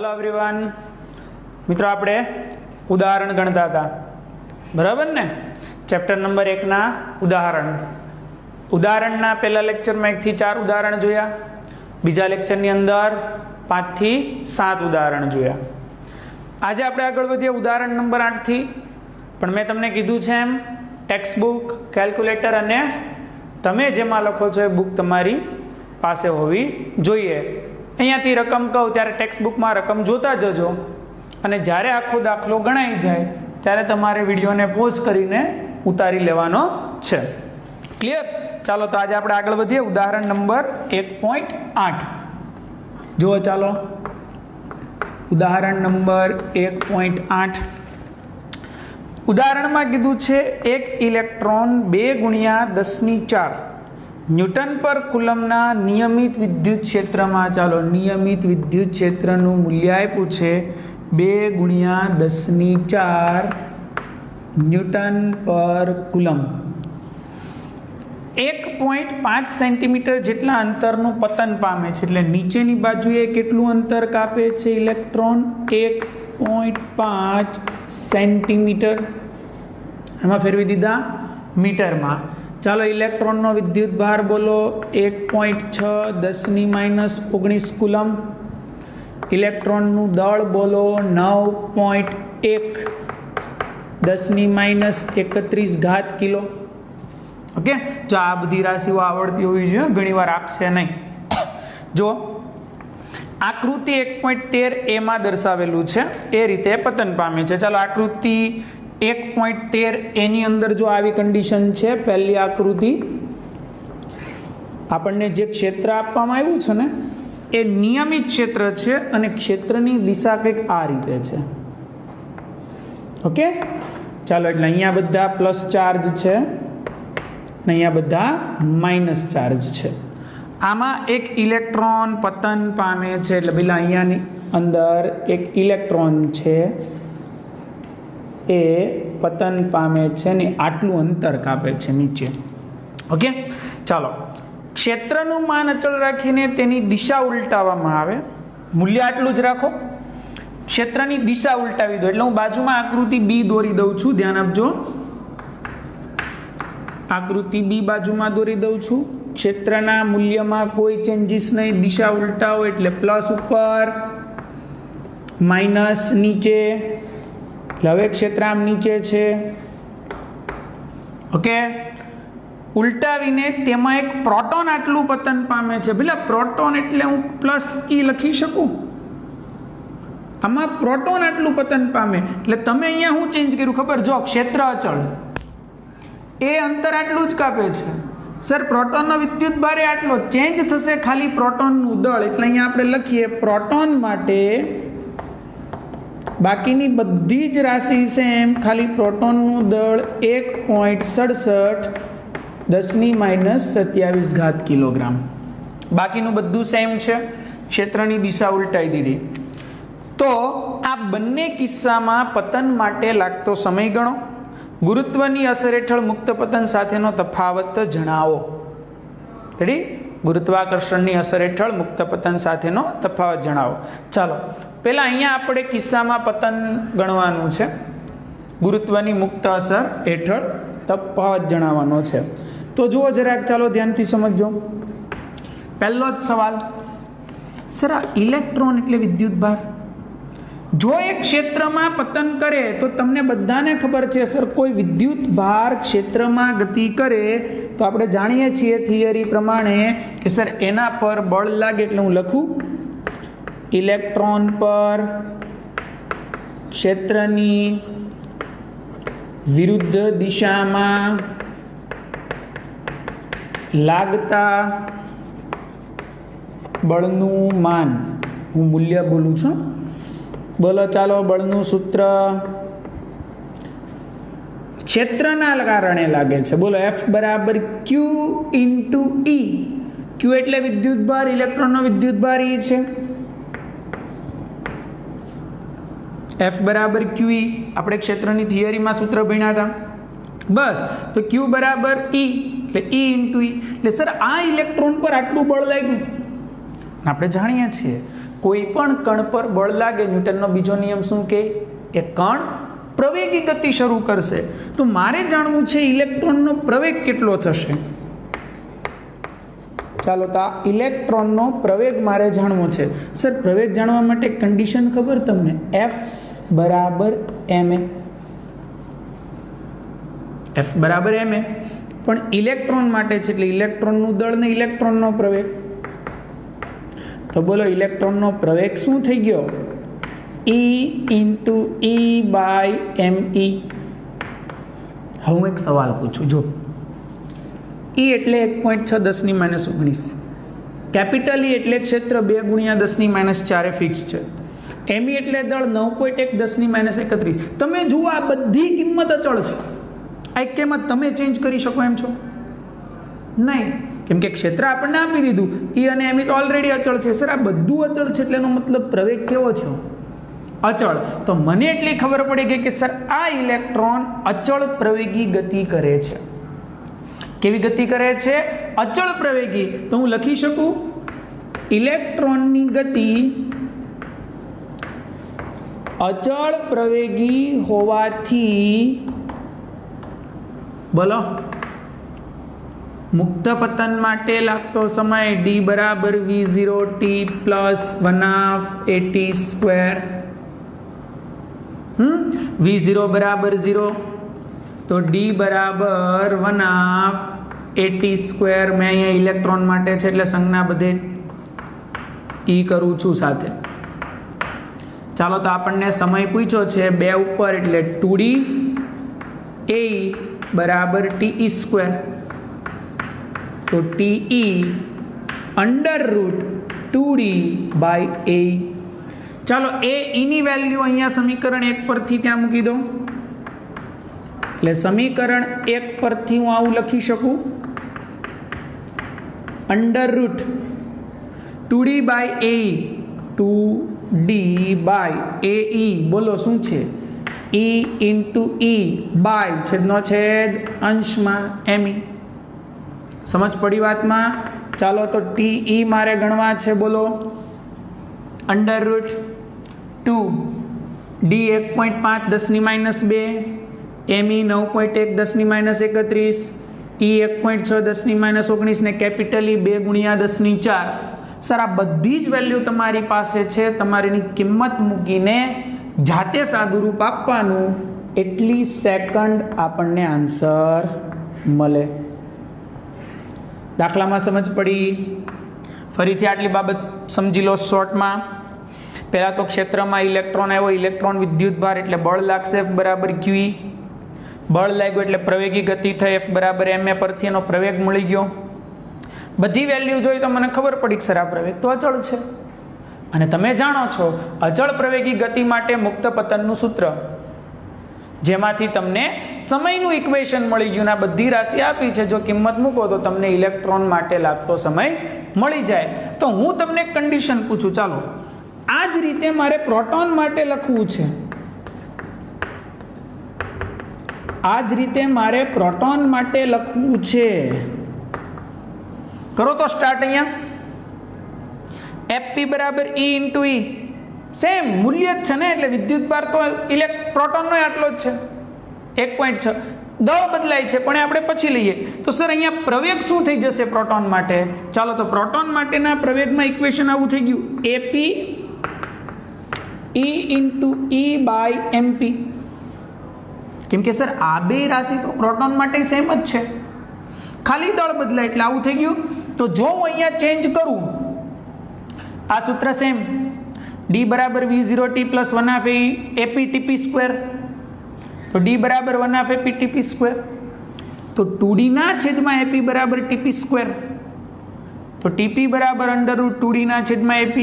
હાલો everyone, મિત્રો આપણે ઉદાહરણ ગણતા હતા, બરાબર ને? ચેપ્ટર નંબર 1 ઉદાહરણના પહેલા લેક્ચરમાં 1 થી 4 ઉદાહરણ જોયા, બીજા લેક્ચરની અંદર 5 થી 7 ઉદાહરણ જોયા. આજે આપણે આગળ વધીએ ઉદાહરણ નંબર 8 થી. પણ મેં તમને કીધું છે એમ ટેક્સ્ટ બુક, કેલ્ક્યુલેટર અને તમે જેમાં લખો છો એ બુક તમારી પાસે હોવી જોઈએ. અહીંયાથી રકમ કહું ત્યારે ટેક્સ્ટ બુકમાં રકમ જોતા જજો, અને જ્યારે આખો દાખલો ગણાઈ જાય ત્યારે તમારે વિડીયોને પોઝ કરીને ઉતારી લેવાનો છે. ક્લિયર? ચાલો તો આજે આપણે આગળ વધીએ. ઉદાહરણ નંબર 1.8 જુઓ. ચાલો ઉદાહરણ નંબર 1.8. ઉદાહરણમાં કીધું છે એક ઇલેક્ટ્રોન 2 × 10⁴ ન્યૂટન પર કુલમના નિયમિત વિદ્યુત ક્ષેત્રમાં, ચાલો નિયમિત વિદ્યુત ક્ષેત્રનું મૂલ્ય આપ્યું છે 2 × 10⁴ ન્યૂટન પર કુલમ. 1.5 સેન્ટીમીટર જેટલા અંતરનું પતન પામે છે. એટલે નીચેની બાજુએ કેટલું અંતર કાપે છે ઇલેક્ટ્રોન? 1.5 સેન્ટીમીટર. એમાં ફેરવી દીધા મીટરમાં. ચાલો ઇલેક્ટ્રોનનો વિદ્યુત ભાર બોલો 1.6 × 10⁻⁹ કુલમ. ઇલેક્ટ્રોનનું દળ બોલો 9.1 10⁻31 કિલો. ઓકે, જો આ બધી રાશિઓ આવડતી હોવી જોઈએ, ઘણીવાર આપશે નહીં. જો આકૃતિ 1.13 એમાં દર્શાવેલું છે એ રીતે પતન પામે છે. ચાલો આકૃતિ 1.13 એની અંદર જો આવી કન્ડિશન છે, પહેલી આકૃતિ આપણને જે ક્ષેત્ર આપવામાં આવ્યું છે ને એ નિયમિત ક્ષેત્ર છે, અને ક્ષેત્રની દિશા કંઈક આ રીતે છે. ઓકે, ચાલો એટલે અહીંયા બધા પ્લસ ચાર્જ છે અને અહીંયા બધા માઇનસ ચાર્જ છે. આમાં એક ઇલેક્ટ્રોન પતન પામે છે, એટલે પેલા અહીંયાની અંદર એક ઇલેક્ટ્રોન છે એ પતન પામે છે ને આટલું અંતર કાપે છે નીચે. ઓકે, ચાલો ક્ષેત્રનું માન અચળ રાખીને તેની દિશા ઉલટાવવામાં આવે. મૂલ્ય આટલું જ રાખો, ક્ષેત્રની દિશા ઉલટાવી દો. એટલે હું બાજુમાં આકૃતિ બી દોરી દઉં છું, ધ્યાન આપજો. આકૃતિ બી બાજુમાં દોરી દઉં છું. ક્ષેત્રના મૂલ્યમાં કોઈ ચેન્જીસ નહીં, દિશા ઉલટાવો એટલે પ્લસ ઉપર માઇનસ નીચે. હવે ક્ષેત્ર આમ નીચે છે. ઓકે, ઉલટાવીને તેમાં એક પ્રોટોન આટલું પતન પામે છે. પેલા પ્રોટોન એટલે હું પ્લસ ઈ લખી શકું. આમાં પ્રોટોન આટલું પતન પામે એટલે તમે અહીંયા હું ચેન્જ કર્યું ખબર? જો ક્ષેત્ર અચળ એ અંતર આટલું જ કાપે છે. સર પ્રોટોનનો વિદ્યુત ભાર આટલો ચેન્જ થશે, ખાલી પ્રોટોનનું દળ. એટલે અહીંયા આપણે લખીએ પ્રોટોન માટે બાકીની બધી જ રાશિ સેમ, ખાલી પ્રોટોનનું દળ 1.67 10⁻27 કિલોગ્રામ. બાકીનું બધું સેમ છે. ક્ષેત્રની દિશા ઉલટાઈ દીધી. તો આ બંને કિસ્સામાં પતન માટે લાગતો સમય ગણો. ગુરુત્વની અસર હેઠળ મુક્ત પતન સાથેનો તફાવત જણાવો. રેડી? ગુરુત્વાકર્ષણની અસર હેઠળ મુક્ત પતન સાથેનો તફાવત જણાવો. ચાલો પહેલા અહીંયા આપણે કિસ્સામાં પતન ગણવાનું છે. ગુરુત્વની મુક્ત અસર હેઠળ તફાવત જણાવવાનો છે. તો જુઓ જરાક, ચાલો ધ્યાનથી સમજજો. પહેલો જ સવાલ, સર આ ઇલેક્ટ્રોન એટલે વિદ્યુત ભાર. જો એક ક્ષેત્રમાં પતન કરે તો તમને બધાને ખબર છે સર, કોઈ વિદ્યુત ભાર ક્ષેત્રમાં ગતિ કરે તો આપણે જાણીએ છીએ થિયરી પ્રમાણે કે સર એના પર બળ લાગે. એટલે હું લખું ઇલેક્ટ્રોન પર ક્ષેત્રની વિરુદ્ધ દિશામાં લાગતા બળનું માન. હું મૂલ્ય બોલું છું. બોલો ચાલો બળનું સૂત્ર. ક્ષેત્રના કારણે લાગે છે. બોલો F = Q × E. Q એટલે વિદ્યુત ભાર, ઇલેક્ટ્રોનનો વિદ્યુત ભાર E છે. F = QE આપણે ક્ષેત્રની થિયરીમાં સૂત્ર ભણ્યા હતા. બસ, તો Q = E એટલે E × E. એટલે સર આ ઇલેક્ટ્રોન પર આટલું બળ લાગ્યું. આપણે જાણીએ છીએ કોઈ પણ કણ પર બળ લાગે, ન્યૂટનનો બીજો નિયમ શું કહે? એ કણ પ્રવેગી ગતિ શરૂ કરશે. તો મારે જાણવું છે ઇલેક્ટ્રોનનો પ્રવેગ કેટલો થશે. ચાલો, તો આ ઇલેક્ટ્રોનનો પ્રવેગ મારે જાણવો છે. સર, પ્રવેગ જાણવા માટે કન્ડિશન ખબર તમને? F બરાબર ma. F બરાબર ma. પણ ઇલેક્ટ્રોન માટે છે એટલે ઇલેક્ટ્રોનનું દળ ને ઇલેક્ટ્રોનનો પ્રવેગ. તો બોલો ઇલેક્ટ્રોનનો પ્રવેગ શું થઈ ગયો? E into E by me. હવે હું એક સવાલ પૂછું. જો E એટલે 1.6 10 - 19, કેપિટલ E એટલે ક્ષેત્ર 2 × 10 - 4 ફિક્સ છે, me એટલે દળ 9.1 10 - 31. તમે જુઓ આ બધી કિંમત અચળ છે. આ એક કિંમત તમે ચેન્જ કરી શકો એમ છો? નહીં, કેમ કે ક્ષેત્ર આપણને આપી દીધું. E અને me તો ઓલરેડી અચળ છે. સર, આ બધું અચળ છે એટલે એનો મતલબ પ્રવેગ કેવો થયો? અચળ. તો મને એટલી ખબર પડી ગઈ કે સર આ ઇલેક્ટ્રોન અચળ પ્રવેગી ગતિ કરે છે. કેવી ગતિ કરે છે? અચળ પ્રવેગી. તો હું લખી શકું ઇલેક્ટ્રોનની ગતિ અચળ પ્રવેગી હોવાથી, બોલો, મુક્ત પતન માટે લાગતો સમય d બરાબર v0t પ્લસ 1/80². v0 બરાબર 0, તો d બરાબર 1/80². મેં અહીંયા ઇલેક્ટ્રોન માટે છે એટલે સંજ્ઞા બધે e કરું છું સાથે. ચાલો, તો આપણને સમય પૂછ્યો છે 2 ઉપર એટલે 2d a બરાબર te². તો te √2d બાય a. ચાલો, એ ની વેલ્યુ અહીંયા સમીકરણ 1 પરથી ત્યાં મૂકી દો. એટલે સમીકરણ 1 પરથી હું આવું લખી શકું √2d by a, 2d by ae. બોલો શું છે? e ઇન્ટુ e બાય છેદનો છેદ અંશમાં me. સમજ પડી વાતમાં? ચાલો, તો te મારે ગણવા છે. બોલો √2 d 1.5 10 - 2, me 9.1 10 - 31, e 1.6 10 - 19 ને કેપિટલ E 2 × 10⁴. સર, આ બધી જ વેલ્યુ તમારી પાસે છે. તમારીની કિંમત મૂકીને જાતે સાદુરૂપ આપવાનું, એટલી સેકન્ડ આપણને આન્સર મળે. દાખલામાં સમજ પડી? ફરીથી આટલી બાબત સમજી લો શોર્ટમાં. પહેલાં તો ક્ષેત્રમાં ઇલેક્ટ્રોન આવ્યો. ઇલેક્ટ્રોન વિદ્યુતભાર એટલે બળ લાગશે F બરાબર QE. બળ લાગ્યું એટલે પ્રવેગી ગતિ થઈ F બરાબર ma. પરથી એનો પ્રવેગ મળી ગયો. બધી વેલ્યુ જોઈ તો મને ખબર પડી કે સર આ પ્રવેગ તો અચળ છે. અને તમે જાણો છો અચળ પ્રવેગી ગતિ માટે મુક્ત પતનનું સૂત્ર, જેમાંથી તમને સમયનું ઇક્વેશન મળી ગયું. આ બધી રાશિ આપી છે. જો કિંમત મૂકો તો તમને ઇલેક્ટ્રોન માટે લાગતો સમય મળી જાય. તો હું તમને કન્ડિશન પૂછું. ચાલો, આ જ રીતે મારે પ્રોટોન માટે લખવું છે. આ જ રીતે મારે પ્રોટોન માટે લખવું છે. કરો તો સ્ટાર્ટ. અહીંયા Fp બરાબર E ઇન્ટુ E. સેમ મૂલ્ય જ છે ને, એટલે વિદ્યુતભાર તો પ્રોટોનનો આટલો જ છે 1.6. દળ બદલાય છે પણ આપણે પછી લઈએ. તો સર અહીંયા પ્રવેગ શું થઈ જશે પ્રોટોન માટે? ચાલો, તો પ્રોટોન માટેના પ્રવેગમાં ઇક્વેશન આવું થઈ ગયું AP E into E by MP. કેમ કે સર આ બે રાશિ તો પ્રોટોન માટે સેમ જ છે, ખાલી દળ બદલાય એટલે આવું થઈ ગયું. તો જો હું અહીંયા ચેન્જ કરું, આ સૂત્ર સેમ d બરાબર v0t પ્લસ 1/APTP². તો d બરાબર 1/APTP². તો 2d ના છેદમાં AP બરાબર TP². તો TP બરાબર √2d ના છેદમાં AP.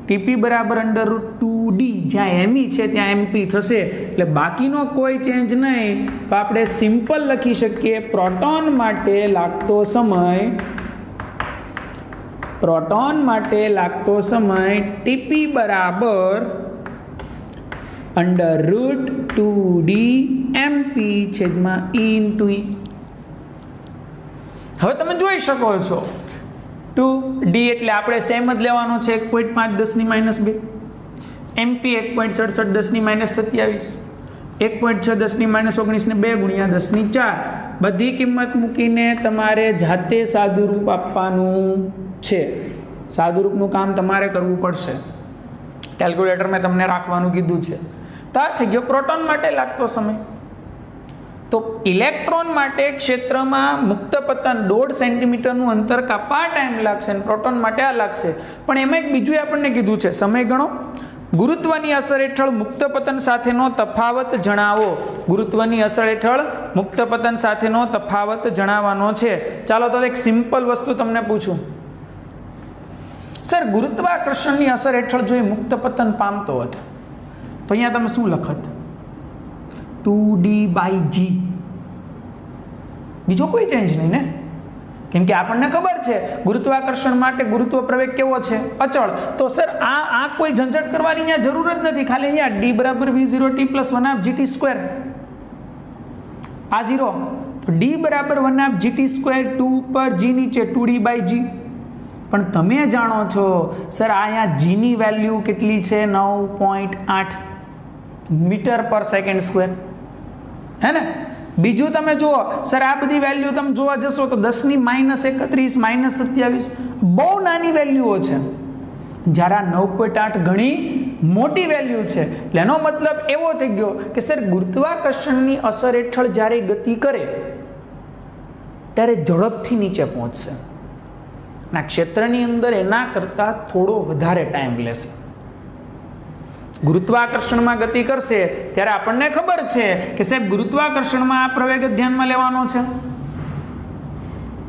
TP બરાબર √2d. જ્યાં me છે ત્યાં MP થશે. એટલે બાકીનો કોઈ ચેન્જ નહીં. તો આપણે સિમ્પલ લખી શકીએ પ્રોટોન માટે લાગતો સમય TP બરાબર √2d MP છેદમાં E ઇન્ટુ E. હવે તમે જોઈ શકો છો 2 ડી એટલે આપણે સેમ જ લેવાનો છે 1.5 10⁻², એમપી 1.67 10⁻27, 1.6 10⁻19 ને 2 ગુણ્યા 10⁴. બધી કિંમત મૂકીને તમારે જાતે સાદુરૂપ આપવાનું છે. સાદુરૂપનું કામ તમારે કરવું પડશે. કેલ્ક્યુલેટર મેં તમને રાખવાનું કીધું છે. તો આ થઈ ગયો પ્રોટોન માટે લાગતો સમય. તો ઇલેક્ટ્રોન માટે ક્ષેત્રમાં મુક્ત પતન 1.5 સેન્ટીમીટરનું અંતર કાપવા ટાઈમ લાગશે અને પ્રોટોન માટે આ લાગશે. પણ એમાં એક બીજું આપણને કીધું છે, સમય ગણો. ગુરુત્વની અસર હેઠળ મુક્ત પતન સાથેનો તફાવત જણાવો. ગુરુત્વની અસર હેઠળ મુક્ત પતન સાથેનો તફાવત જણાવવાનો છે. ચાલો તો એક સિમ્પલ વસ્તુ તમને પૂછું. સર, ગુરુત્વાકર્ષણની અસર હેઠળ જો એ મુક્ત પતન પામતો હોત તો અહીંયા તમે શું લખત? 2D/g. બીજો કોઈ ચેન્જ નહીં ને, કેમ કે આપણને ખબર છે ગુરુત્વાકર્ષણ માટે ગુરુત્વ પ્રવેગ કેવો છે? અચળ. તો સર આ કોઈ ઝંઝટ કરવાની અહીંયા જરૂર જ નથી. ખાલી અહીંયા d બરાબર v0t + 1/gt². આ 0 તો d બરાબર 1/gt², 2 ઉપર g નીચે 2D/g. પણ તમે જાણો છો સર અહીંયા g ની વેલ્યુ કેટલી છે? 9.8 મીટર/સેકન્ડ². હે ને? બીજું તમે જુઓ સર, આ બધી વેલ્યુ તમે જોવા જશો તો 10⁻31 -27 બહુ નાની વેલ્યુઓ છે. જ્યારે આ 9.8 ઘણી મોટી વેલ્યુ છે. એટલે એનો મતલબ એવો થઈ ગયો કે સર ગુરુત્વાકર્ષણની અસર હેઠળ જ્યારે ગતિ કરે ત્યારે ઝડપથી નીચે પહોંચશે. ના ક્ષેત્રની અંદર એના કરતાં થોડો વધારે ટાઈમ લેશે. ગુરુત્વાકર્ષણમાં ગતિ કરશે ત્યારે આપણને ખબર છે કે સાહેબ ગુરુત્વાકર્ષણમાં આ પ્રવેગ ધ્યાનમાં લેવાનો છે.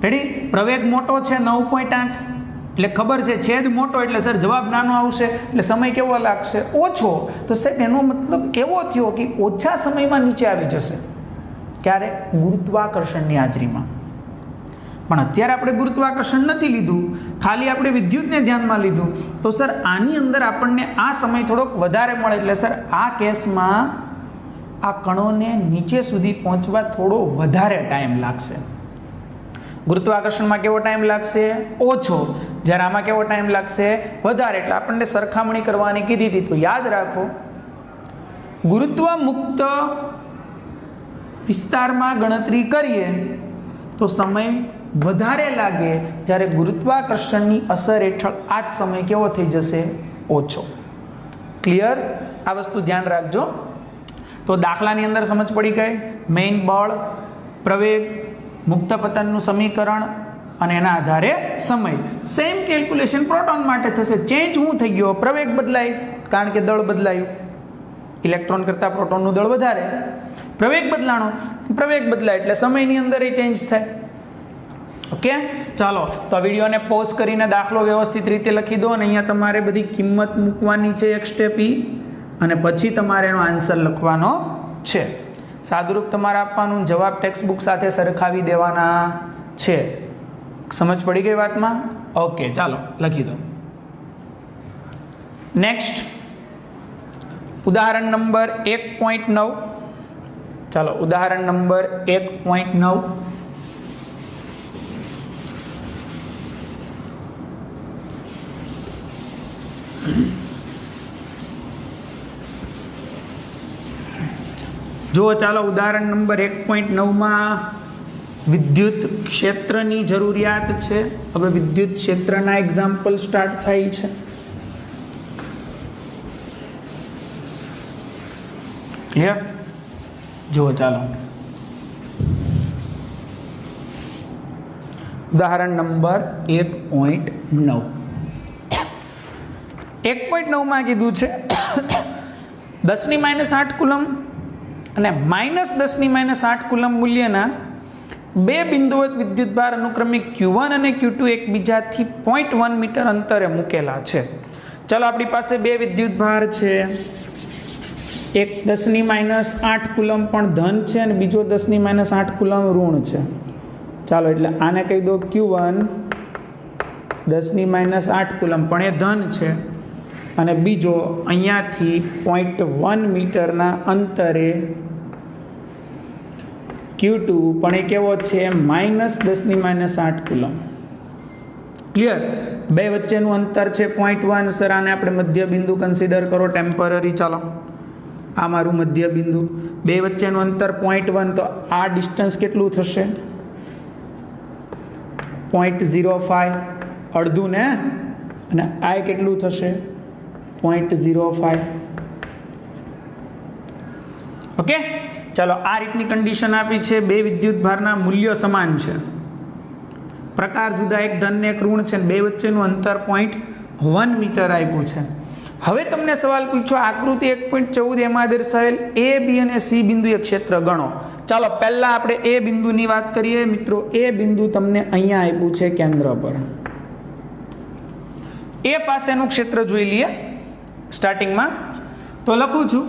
રેડી? પ્રવેગ મોટો છે 9.8 એટલે ખબર છે છેદ મોટો એટલે સર જવાબ નાનો આવશે. એટલે સમય કેવો લાગશે? ઓછો. તો સાહેબ એનો મતલબ એવો થયો કે ઓછા સમયમાં નીચે આવી જશે. ક્યારે? ગુરુત્વાકર્ષણની હાજરીમાં. પણ અત્યારે આપણે ગુરુત્વાકર્ષણ નથી લીધું, ખાલી આપણે વિદ્યુતને ધ્યાનમાં લીધું. તો સર આની અંદર આપણને આ સમય થોડોક વધારે મળે. એટલે સર આ કેસમાં આ કણોને નીચે સુધી પહોંચવા થોડો વધારે ટાઈમ લાગશે. ગુરુત્વાકર્ષણમાં કેવો ટાઈમ લાગશે? ઓછો. જ્યારે આમાં કેવો ટાઈમ લાગશે? વધારે. એટલે આપણને સરખામણી કરવાની કીધી હતી. તો યાદ રાખો, ગુરુત્વ મુક્ત વિસ્તારમાં ગણતરી કરીએ તો સમય વધારે લાગે, જ્યારે ગુરુત્વાકર્ષણની અસર હેઠળ આ જ સમય કેવો થઈ જશે? ઓછો. ક્લિયર? આ વસ્તુ ધ્યાન રાખજો. તો દાખલાની અંદર સમજ પડી ગઈ. મેઇન બળ, પ્રવેગ, મુક્ત પતનનું સમીકરણ અને એના આધારે સમય. સેમ કેલ્ક્યુલેશન પ્રોટોન માટે થશે. ચેન્જ શું થઈ ગયો? પ્રવેગ બદલાય, કારણ કે દળ બદલાયું. ઇલેક્ટ્રોન કરતાં પ્રોટોનનું દળ વધારે. પ્રવેગ બદલાણો, પ્રવેગ બદલાય એટલે સમયની અંદર એ ચેન્જ થાય. ઓકે, ચાલો તો આ વિડીયોને પોઝ કરીને દાખલો વ્યવસ્થિત રીતે લખી દો અને અહીંયા તમારે બધી કિંમત મૂકવાની છે એક સ્ટેપ ઈ, અને પછી તમારે એનો આન્સર લખવાનો છે. સાદુરૂપ તમારે આપવાનું, જવાબ ટેક્સ્ટ બુક સાથે સરખાવી દેવાના છે. સમજ પડી ગઈ વાતમાં? ઓકે, ચાલો લખી દો. નેક્સ્ટ ઉદાહરણ નંબર 1.9. ચાલો ઉદાહરણ નંબર 1.9. જો ચાલો ઉદાહરણ નંબર 1.9માં વિદ્યુત ક્ષેત્રની જરૂરિયાત છે. હવે વિદ્યુત ક્ષેત્રના એક્ઝામ્પલ સ્ટાર્ટ થાય છે. ક્લિયર? જો ચાલો ઉદાહરણ નંબર 1.9. 1.9માં કીધું છે 10⁻8 કુલમ અને -10⁻8 કુલમ મૂલ્યના બે બિંદુવત વિદ્યુતભાર અનુક્રમે Q1 અને Q2 એકબીજાથી 0.1 મીટર અંતરે મૂકેલા છે. ચાલો આપણી પાસે બે વિદ્યુતભાર છે. એક 10⁻8 કુલમ પણ ધન છે અને બીજો 10⁻8 કુલમ ઋણ છે. ચાલો એટલે આને કહી દો Q1, 10⁻8 કુલમ પણ એ ધન છે, અને બીજો અહીંયાથી 0.1 મીટરના અંતરે Q2 પણ એ કેવો છે? -10⁻8 કુલમ. ક્લિયર? બે વચ્ચેનું અંતર છે 0.1. સર આને આપણે મધ્ય બિંદુ કન્સિડર કરો ટેમ્પરરી. ચાલો આ મારું મધ્ય બિંદુ, બે વચ્ચેનું અંતર 0.1, તો આ ડિસ્ટન્સ કેટલું થશે? 0.05, અડધું ને, અને આ કેટલું થશે? 0.05. ઓકે, ચાલો આ રીતની કન્ડિશન આપી છે. બે વિદ્યુત ભારના મૂલ્ય સમાન છે, પ્રકાર જુદા, એક ધન ને એક ઋણ છે, બે વચ્ચેનું અંતર 0.1 મીટર આપ્યું છે. હવે તમને સવાલ પૂછો, આકૃતિ 1.14 એમાં દર્શાવેલ એ, બી અને સી બિંદુએ ક્ષેત્ર ગણો. ચાલો પહેલા આપણે એ બિંદુની વાત કરીએ મિત્રો. એ બિંદુ તમને અહીંયા આપ્યું છે કેન્દ્ર પર. એ પાસેનું ક્ષેત્ર જોઈ લઈએ સ્ટાર્ટિંગમાં. તો લખું છું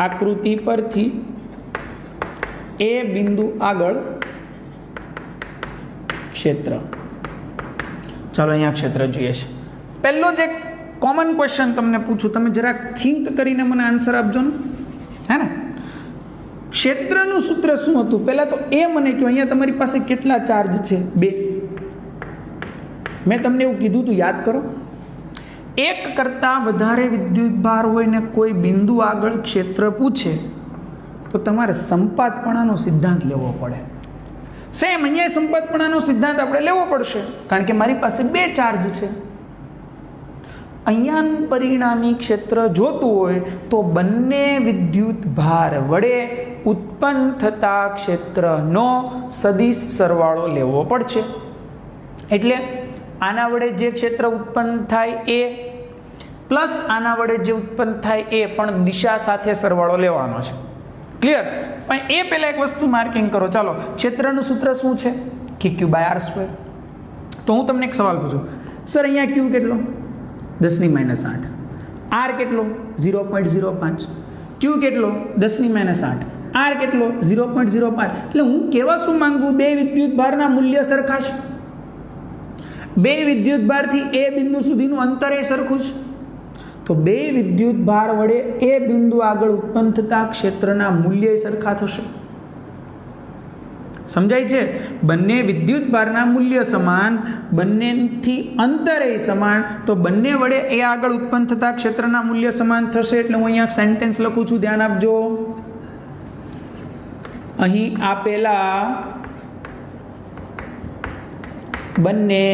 આકૃતિ પરથી એ બિંદુ આગળ ક્ષેત્ર. ચાલો અહીંયા ક્ષેત્ર જોઈએ છે. પહેલો જે કોમન ક્વેશ્ચન તમને પૂછું, તમે જરાક થિંક કરીને મને આન્સર આપજો ને, હે ને? ક્ષેત્રનું સૂત્ર શું હતું? પહેલા તો એ મને કહો, અહીંયા તમારી પાસે કેટલા ચાર્જ છે? 2. મેં તમને એવું કીધું તું, યાદ કરો. એક કરતાં વધારે વિદ્યુત ભાર હોય ને કોઈ બિંદુ આગળ ક્ષેત્ર પૂછે તો તમારે સંપાતપણાનો સિદ્ધાંત લેવો પડે. સેમ અહીંયા સંપાતપણાનો સિદ્ધાંત આપણે લેવો પડશે, કારણ કે મારી પાસે 2 ચાર્જ છે. અહીંયાનું પરિણામી ક્ષેત્ર જોતું હોય તો બંને વિદ્યુત ભાર વડે ઉત્પન્ન થતા ક્ષેત્રનો સદિશ સરવાળો લેવો પડશે. એટલે આના વડે જે ક્ષેત્ર ઉત્પન્ન થાય એ પ્લસ આના વડે જે ઉત્પન્ન થાય એ પણ દિશા સાથે સરવાળો લેવાનો છે. ક્લિયર? પણ એ પહેલા એક વસ્તુ માર્કિંગ કરો. ચાલો, ક્ષેત્રનું સૂત્ર શું છે? Q/R². તો હું તમને એક સવાલ પૂછું, સર અહીંયા Q કેટલો? 10⁻8. R કેટલો? 0.05. Q કેટલો? 10⁻8. R કેટલો? 0.05. એટલે હું કહેવા શું માંગુ? બે વિદ્યુત ભારના મૂલ્ય સરખા છે. બે વિદ્યુત ભારથી એ બિંદુ સુધીનું અંતર એ સરખું છે. તો બે વિદ્યુત ભાર વડે એ બિંદુ આગળ ઉત્પન્ન થતા ક્ષેત્રના મૂલ્ય સરખા થશે. સમજાય છે? બંને વિદ્યુત ભારના મૂલ્ય સમાન, બંનેથી અંતરે સમાન, તો બંને વડે એ આગળ ઉત્પન્ન થતા ક્ષેત્રના મૂલ્ય સમાન થશે. એટલે હું અહીંયા સેન્ટેન્સ લખું છું, ધ્યાન આપજો. અહીં આપેલા બંને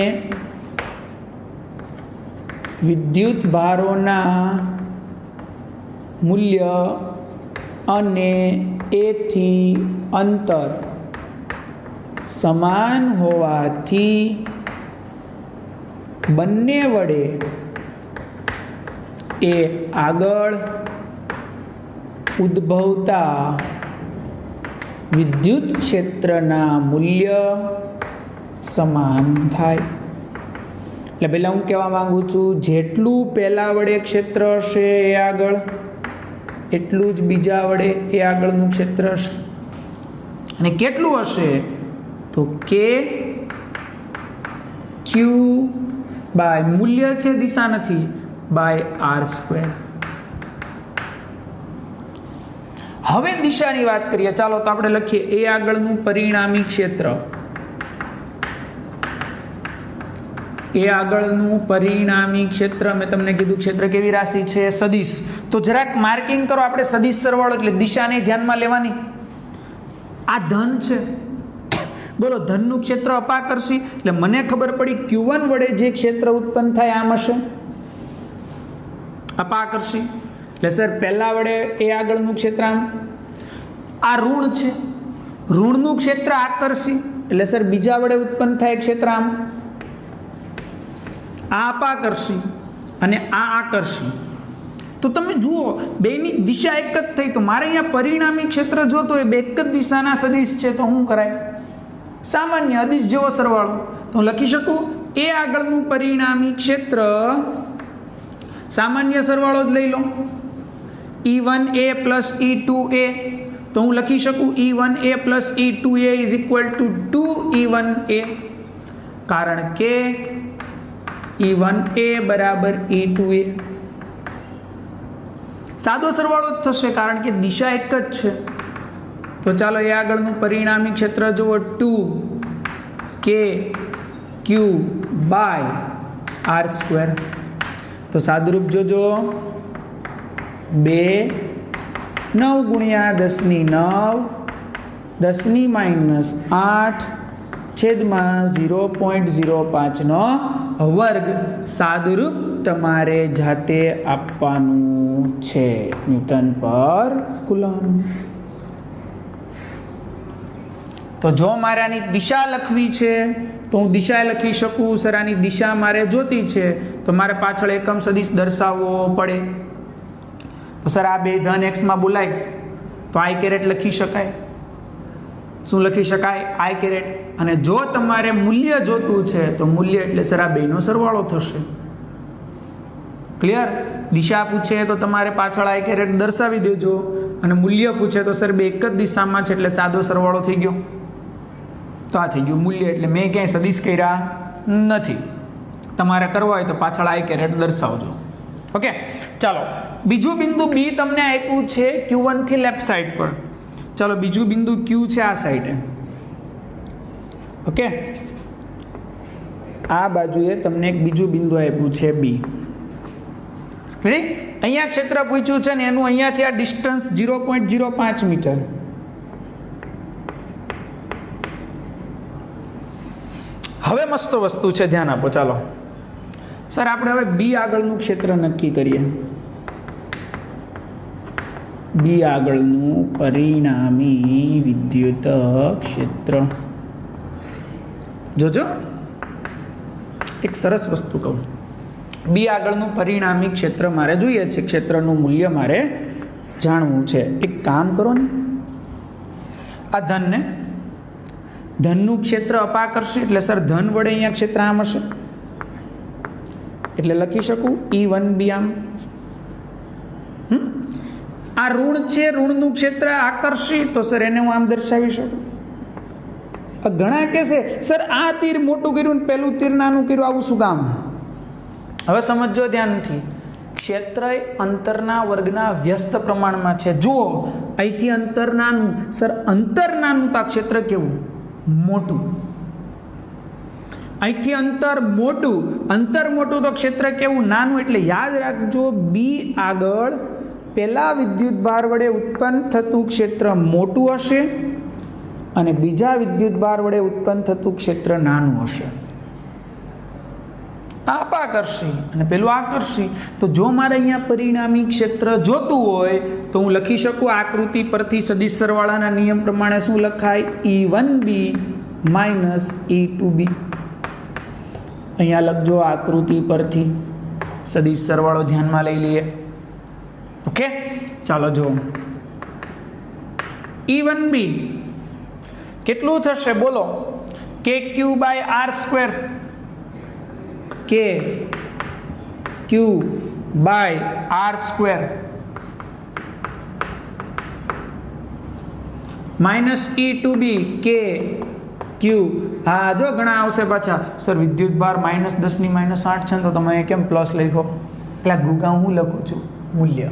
વિદ્યુત ભારોના મૂલ્ય અને એથી અંતર સમાન હોવાથી બંને વડે એ આગળ ઉદ્ભવતા વિદ્યુત ક્ષેત્રના મૂલ્ય સમાન થાય. એટલે પહેલાં હું કહેવા માંગુ છું, જેટલું પહેલા વડે ક્ષેત્ર હશે એ આગળ, એટલું જ બીજા વડે એ આગળનું ક્ષેત્ર હશે. અને કેટલું હશે? તો Q બાય મૂલ્ય છે, દિશા નથી, બાય R². હવે દિશાની વાત કરીએ. ચાલો તો આપણે લખીએ એ આગળનું પરિણામી ક્ષેત્ર. એ આગળનું પરિણામી ક્ષેત્ર, મેં તમને કીધું ક્ષેત્ર કેવી રાશિ છે? સદિશ. તો જરાક માર્કિંગ કરો આપણે, સદિશ સરવાળો એટલે દિશાને ધ્યાનમાં લેવાની. આ ધન છે, બોલો, ધનનું ક્ષેત્ર અપાકર્ષી, એટલે મને ખબર પડી Q1 વડે જે ક્ષેત્ર ઉત્પન્ન થાય આમ હશે અપાકર્ષી. એટલે સર પહેલા વડે એ આગળનું ક્ષેત્ર આમ. આ ઋણ છે, ઋણનું ક્ષેત્ર આકર્ષી, એટલે સર બીજા વડે ઉત્પન્ન થાય ક્ષેત્ર આમ. આ અપાકર્ષી અને આ આકર્ષી. તો તમે જુઓ, બેની દિશા એક જ થઈ. તો મારે અહીંયા પરિણામી ક્ષેત્ર જોતો હોય, બે એક જ દિશાના સદિશ છે, તો શું કરાય? સામાન્ય અદિશ જેવો સરવાળો. તો હું લખી શકું એ આગળનું પરિણામી ક્ષેત્ર, સામાન્ય સરવાળો જ લઈ લો, E1A પ્લસ E2A. તો હું લખી શકું E1A plus E2A is equal to 2E1A, કારણ કે E1A બરાબર E2A. સાદો સરવાળો જ થશે, કારણ કે દિશા એક જ છે. તો ચાલો એ આગળનું પરિણામી ક્ષેત્ર જુઓ, 2 કે ક્યુ બાય આર સ્ક્વેર. તો સાદુરૂપ જોજો, 2 9 ગુણ્યા 10⁹ 10⁻8 છેદમાં 0.05 વર્ગ સાદુરૂપ તમારે જાતે આપવાનું છે ન્યૂટન પર કુલમ. તો જો મારે આની દિશા લખવી છે તો હું દિશા લખી શકું. સર આની દિશા મારે જોતી છે તો મારે પાછળ એકમ સદિશ દર્શાવવો પડે. તો સર આ બે ધન એક્સમાં બોલાય તો આઈ કેરેટ લખી શકાય. શું લખી શકાય? આઈ કેરેટ. અને જો તમારે મૂલ્ય જોતું છે તો મૂલ્ય એટલે સર આ બેનો સરવાળો થશે. ક્લિયર? દિશા પૂછે તો તમારે પાછળ આઈ કેરેટ દર્શાવી દેજો, અને મૂલ્ય પૂછે તો સર બે એક જ દિશામાં છે એટલે સાદો સરવાળો થઈ ગયો. તો આ થઈ ગયું મૂલ્ય. એટલે મેં ક્યાંય સદિશ કર્યા નથી. તમારે કરવા હોય તો પાછળ આઈ કેરેટ દર્શાવજો. ઓકે, ચાલો બીજું બિંદુ બી તમને આપ્યું છે Q1 થી લેફ્ટ સાઈડ પર. ચાલો બીજું બિંદુ Q છે આ સાઈડે. ઓકે, આ બાજુએ તમને એક બીજું બિંદુ આપ્યું છે બી. રેડી? અહીંયા ક્ષેત્ર પૂછ્યું છે ને એનું અહીંયાથી આ ડિસ્ટન્સ 0.05 મીટર. હવે મસ્ત વસ્તુ છે, ધ્યાન આપો. ચાલો સર આપણે હવે બી આગળનું ક્ષેત્ર નક્કી કરીએ. બી આગળનું પરિણામી વિદ્યુત ક્ષેત્ર. જોજો એક સરસ વસ્તુ કહું. બી આગળનું પરિણામી ક્ષેત્ર મારે જોઈએ છે, ક્ષેત્રનું મૂલ્ય મારે જાણવું છે. એક કામ કરો ને, આ ધનને, ધનનું ક્ષેત્ર અપાકર્ષી એટલે સર ધન વડે અહીંયા ક્ષેત્ર આમ હશે એટલે લખી શકું E1B આમ. આ ઋણ છે, ઋણનું ક્ષેત્ર આકર્ષી તો સર એને હું આમ દર્શાવી શકું. ઘણા કહેશે સર આ તીર મોટું કર્યું ને પેલું તીર નાનું કર્યું, આવું શું કામ? હવે સમજો ધ્યાનથી. ક્ષેત્ર અંતરના વર્ગના વ્યસ્ત પ્રમાણમાં છે. જુઓ અહીંથી અંતર નાનું, સર અંતર નાનું તો આ ક્ષેત્ર કેવું મોટું. અહીંથી અંતર મોટું, અંતર મોટું તો ક્ષેત્ર કેવું નાનું. એટલે યાદ રાખજો, બી આગળ પેલા વિદ્યુત ભાર વડે ઉત્પન્ન થતું ક્ષેત્ર મોટું હશે અને બીજા વિદ્યુત ભાર વડે ઉત્પન્ન થતું ક્ષેત્ર નાનું હશે. અપાકર્ષી અને પેલું આકર્ષી. તો જો મારે અહીંયા પરિણામી ક્ષેત્ર જોતું હોય તો હું લખી શકું આકૃતિ પરથી સદિશ સરવાળાના નિયમ પ્રમાણે શું લખાય? E1B minus E2B. અહીંયા લખજો આકૃતિ પરથી સદિશ સરવાળો ધ્યાનમાં લઈ લઈએ. ઓકે, ચાલો જો E1B કેટલું થશે બોલો? KQ by R square. KQ by R square minus E2B KQ. હા, જો ઘણા આવશે પાછા સર વિદ્યુત ભાર -10⁻8 છે ને તો તમે કેમ પ્લસ લખો? એટલે ગુગા હું લખું છું મૂલ્ય.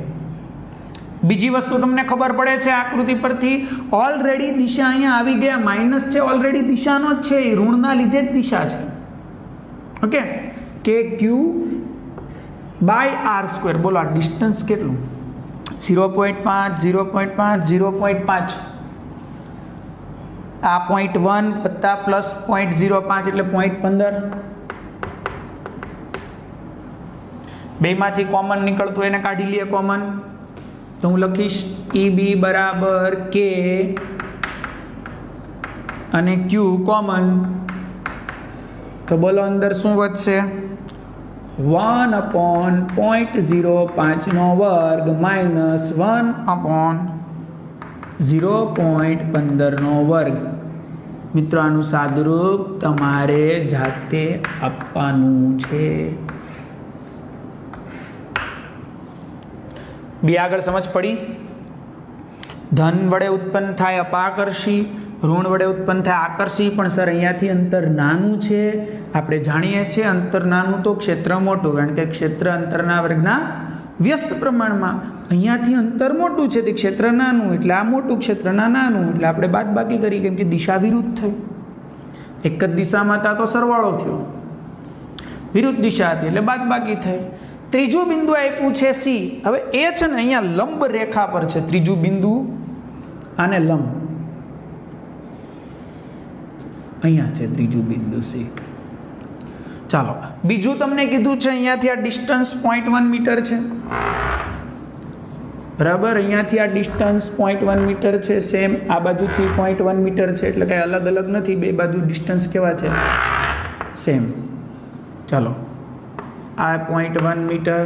બીજી વસ્તુ તમને ખબર પડે છે આકૃતિ પરથી, ઓલરેડી દિશા અહીંયા આવી ગયા. માઇનસ છે ઓલરેડી દિશાનો જ છે, એ ઋણના લીધે જ દિશા છે. Okay, KQ by R square. બોલો આ ડિસ્ટન્સ કેટલું? 0.5 0.5 0.5. આ 0.1 વત્તા પ્લસ 0.05 એટલે 0.15. બેમાંથી કોમન નીકળતું એને કાઢી લઈએ કોમન. તો હું લખીશ EB બરાબર K અને Q કોમન. તો બોલો અંદર શું વધશે? 1/0.05 નો વર્ગ માઇનસ 1/0.15 નો વર્ગ. મિત્રો આનું સાદુરૂપ તમારે જાતે આપવાનું છે. બે આગળ સમજ પડી? ધન વડે ઉત્પન્ન થાય અપાકર્ષી, ઋણ વડે ઉત્પન્ન થાય આકર્ષી. પણ સર અહીંયાથી અંતર નાનું છે, આપણે જાણીએ છીએ અંતર નાનું તો ક્ષેત્ર મોટું, કારણ કે ક્ષેત્ર અંતરના વર્ગના વ્યસ્ત પ્રમાણમાં. અહીંયાથી અંતર મોટું છે તે ક્ષેત્ર નાનું, એટલે આ મોટું ક્ષેત્રના નાનું, એટલે આપણે બાદબાકી કરી કેમ કે દિશા વિરુદ્ધ થઈ. એક જ દિશામાં હતા તો સરવાળો થયો, વિરુદ્ધ દિશા હતી એટલે બાદબાકી થઈ. ત્રીજું બિંદુ આપ્યું છે સી. હવે એ છે ને અહીંયા લંબ રેખા પર છે ત્રીજું બિંદુ, આને લંબ, અહીંયા છે ત્રીજું બિંદુ સી. ચાલો બીજું તમને કીધું છે અહીંયાથી આ ડિસ્ટન્સ 0.1 મીટર છે, બરાબર. અહીંયાથી આ ડિસ્ટન્સ 0.1 મીટર છે, સેમ આ બાજુથી 0.1 મીટર છે, એટલે કંઈ અલગ અલગ નથી, બે બાજુ ડિસ્ટન્સ કેવા છે, સેમ. ચાલો આ 0.1 મીટર,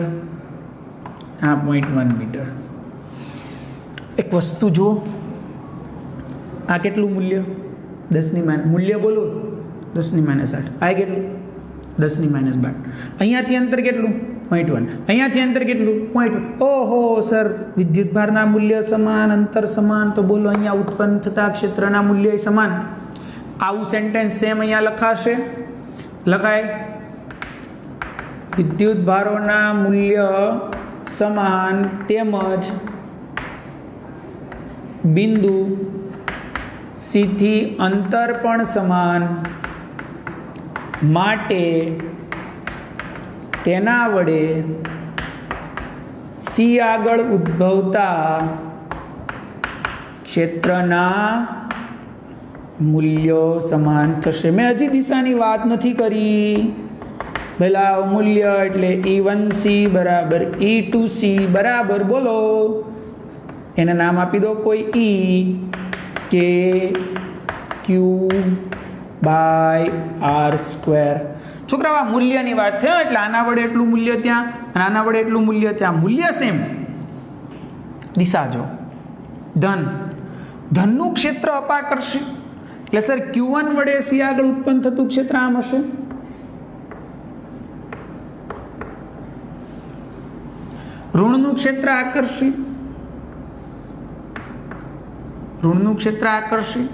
આ 0.1 મીટર. એક વસ્તુ જુઓ, આ કેટલું મૂલ્ય, 10 ની માઇનસ, મૂલ્ય બોલો 10 ની માઇનસ 8, આ કેટલું 10 ની માઇનસ 12. અહીંયાથી અંતર કેટલું 0.1, અહીંયાથી અંતર કેટલું 0.1. ઓહો સર, વિદ્યુત ભારના મૂલ્ય સમાન, અંતર સમાન, તો બોલો અહીંયા ઉત્પન્ન થતા ક્ષેત્રના મૂલ્ય સમાન. આવું સેન્ટેન્સ સેમ અહીંયા લખાશે, લખાય. વિદ્યુત ભારોના મૂલ્ય સમાન તેમજ બિંદુ સી થી અંતર પણ સમાન માટે તેના વડે સી આગળ ઉદ્ભવતા ક્ષેત્રના મૂલ્યો સમાન થશે. મેં હજી દિશાની વાત નથી કરી. પહેલા મૂલ્ય એટલે E1C બરાબર E2C બરાબર, બોલો એને નામ આપી દો કોઈ E, કે ક્યુ બાય આર સ્ક્વેર. છોકરાઓ આ મૂલ્યની વાત થયો એટલે આના વડે એટલું મૂલ્ય ત્યાં અને આના વડે એટલું મૂલ્ય ત્યાં, મૂલ્ય સેમ. દિશા જો ધન, ધનનું ક્ષેત્ર અપાકર્ષી એટલે સર Q1 વડે સી આગળ ઉત્પન્ન થતું ક્ષેત્ર આમ હશે. ઋણનું ક્ષેત્ર આકર્ષી, ઋણનું ક્ષેત્ર આકર્ષી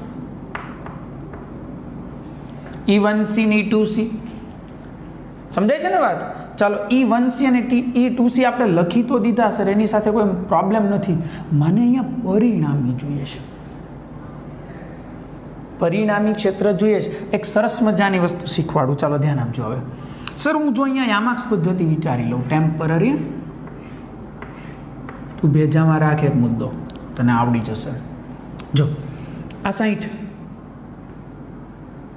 E1C ને E2C. સમજાય છે ને વાત? ચાલો E1C અને E2C આપણે લખી તો દીધા સર, એની સાથે કોઈ પ્રોબ્લેમ નથી. મને અહીંયા પરિણામી જોઈએ છે, પરિણામી ક્ષેત્ર જોઈએ છે. એક સરસ મજાની વસ્તુ શીખવાડું, ચાલો ધ્યાન આપજો. હવે સર હું જો અહીંયા યામાક્સ પદ્ધતિ વિચારી લઉં, ટેમ્પરરી, તું ભેજામાં રાખ એક મુદ્દો, તને આવડી જશે. જો આ 60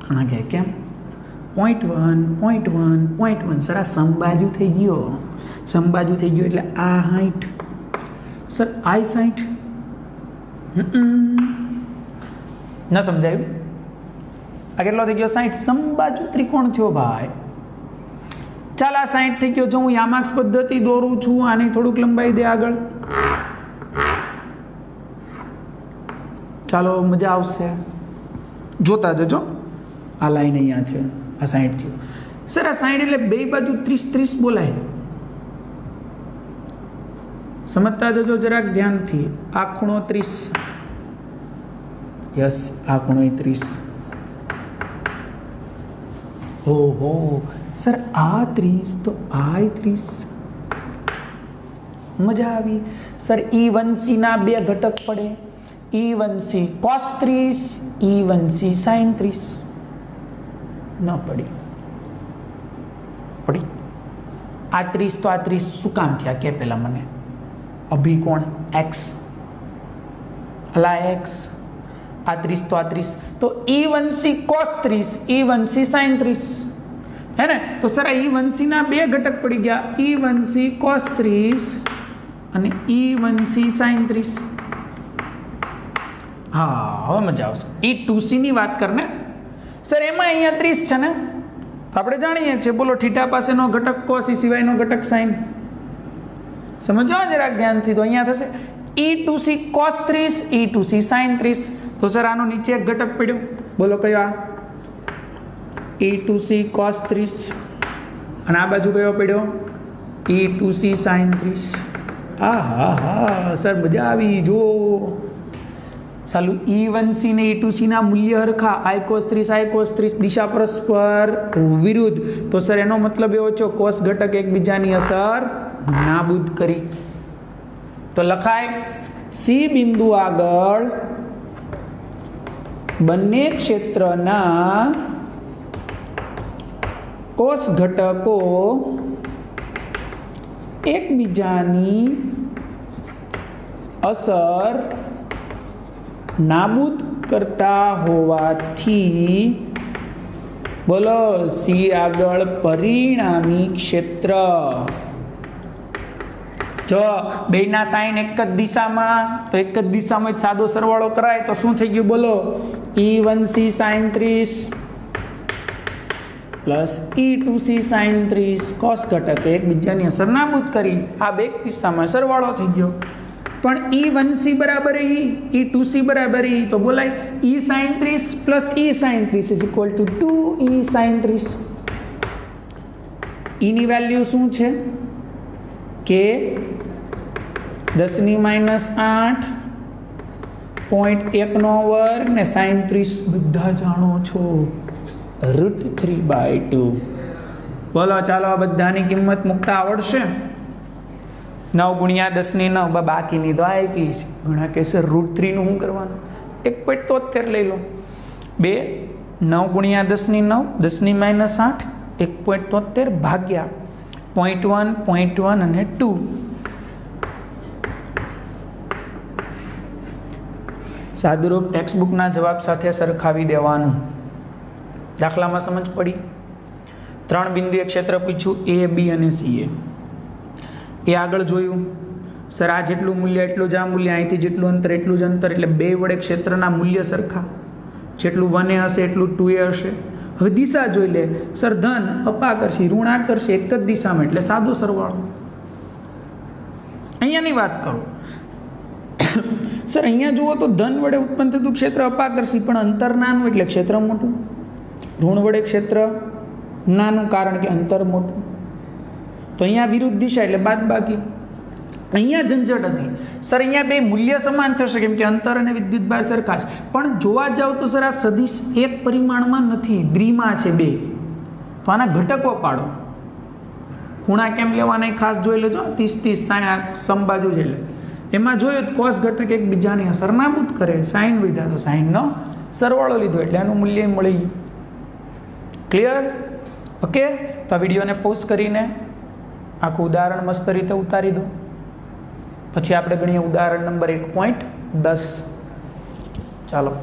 ઘણા કહે કેમ 0.1 સર આ સમબાજુ થઈ ગયો, સમબાજુ થઈ ગયો એટલે આ 60 સર આ 60 ના સમજાયું? આ કેટલો થઈ ગયો 60, સમબાજુ ત્રિકોણ થયો ભાઈ. ચાલ આ 60 થઈ ગયો. જો હું યામાક્સ પદ્ધતિ દોરું છું, આની થોડુંક લંબાઈ દે આગળ, ચાલો મજા આવશે. જોતા જજો, આ લાઈન અહીંયા છે, આ 60 થયું. સર આ 60 એટલે બે બાજુ 30 બોલાય. સમજતા જજો જરાક ધ્યાનથી. આ ખૂણો 30, યસ આ ખૂણો 30. ઓહો સર આ 30 તો આ 30. મજા આવી. સર E1C ના બે ઘટક પડે, E1C cos 30, E1C sin 30. ન પડી, પડી. આ 30 તો આ 30 શું કામ થયા કે પેલા મને? અભિકોણ x, અલા x, આ 30 તો આ 30, તો E1C cos 30, E1C sin 30 હે ને? તો સર આ E1C ના બે ઘટક પડી ગયા, E1C cos 30 અને E1C sin 30. હા હવે મજા આવશે. E2C ની વાત કરને સર, એમાં અહીંયા 30 છે ને, તો આપણે જાણીએ છીએ, બોલો થીટા પાસેનો ઘટક cos, એ સિવાયનો ઘટક sin. સમજો જરાક ધ્યાનથી. તો અહીંયા થશે E2C cos 30, E2C sin 30. તો સર આનો નીચે એક ઘટક પડ્યો, બોલો કયો? આ E2C cos 30 અને આ બાજુ કયો પડ્યો? E2C sin 30. હા હા હા સર મજા આવી. જો ચાલુ E1C ને E2C ના મૂલ્ય હરખા, I cos 30 I cos 30, દિશા પરસ્પર વિરુદ્ધ. તો સર એનો મતલબ એવો છે કોસ ઘટક એકબીજાની અસર નાબૂદ કરી. તો લખાય સી બિંદુ આગળ બંને ક્ષેત્રના કોસ ઘટકો એકબીજાની અસર નાબૂદ કરતા હોવાથી બોલો સી આગળ પરિણામી ક્ષેત્ર. જો બેયના સાઈન એક જ દિશામાં, તો એક જ દિશામાં જ સાદો સરવાળો કરાય તો શું થઈ ગયું બોલો? E1c sin 30 plus E2c sin 30 cos ઘટક એકબીજાની અસર નાબૂદ કરી. આ બે કિસ્સામાં સરવાળો થઈ ગયો. પણ E1c બરાબર E2c બરાબર તો બોલાય E sin 30 plus E sin 30 is equal to 2E sin 30. ની વેલ્યુ શું છે કે 10⁻8 0.1 નો વર્ગ ને sin 30 બધા જાણો છો √3/2. બોલો ચાલો આ બધાની કિંમત મૂકતા આવડશે? 9 × 10⁹ બાકીની તો આપી છે. ઘણા કહેશે √3 નું શું કરવાનું? 1.73 લઈ લો. 2 9 × 10⁹ 10⁻8 1.73 ભાગ્યા 0.1 0.1 અને 2. સાદુરૂપ ટેક્સ્ટબુકના જવાબ સાથે સરખાવી દેવાનું. દાખલામાં સમજ પડી? 3 બિંદુએ ક્ષેત્ર પૂછ્યું A, B અને C. એ આગળ જોયું સર આ જેટલું મૂલ્ય એટલું જ આ મૂલ્ય, અહીંથી જેટલું અંતર એટલું જ અંતર, એટલે બે વડે ક્ષેત્રના મૂલ્ય સરખા. જેટલું 1 હશે એટલું 2 હશે. હવે દિશા જોઈ લે સર, ધન અપાકર્ષી ઋણાકર્ષી એક જ દિશામાં, એટલે સાદો સરવાળો. અહીંયાની વાત કરું સર, અહીંયા જુઓ તો ધન વડે ઉત્પન્ન થતું ક્ષેત્ર અપાકર્ષી, પણ અંતર નાનું એટલે ક્ષેત્ર મોટું. ઋણ વડે ક્ષેત્ર નાનું કારણ કે અંતર મોટું. તો અહીંયા વિરુદ્ધ દિશા એટલે બાદબાકી. અહીંયા ઝંઝટ હતી સર, અહીંયા બે મૂલ્ય સમાન થશે કેમ કે અંતર અને વિદ્યુતભાર સરખા છે. પણ જોવા જાવ તો સર આ સદિશ એક પરિમાણમાં નથી, દ્વિમાં છે બે. તો આના ઘટકો પાડો. ખૂણા કેમ લેવાના ખાસ જોઈ લેજો. 30 30 સમબાજુ છે એટલે એમાં જોયું કોસ ઘટક એકબીજાની અસર નાબૂદ કરે. સાઈન વધ્યા તો સાઈનનો સરવાળો લીધો એટલે એનું મૂલ્ય મળી ગયું. ક્લિયર? ઓકે. તો આ વિડીયોને પોઝ કરીને આખું ઉદાહરણ મસ્ત રીતે ઉતારી દો. પછી આપણે ગણીએ ઉદાહરણ નંબર 1.10. ચાલો.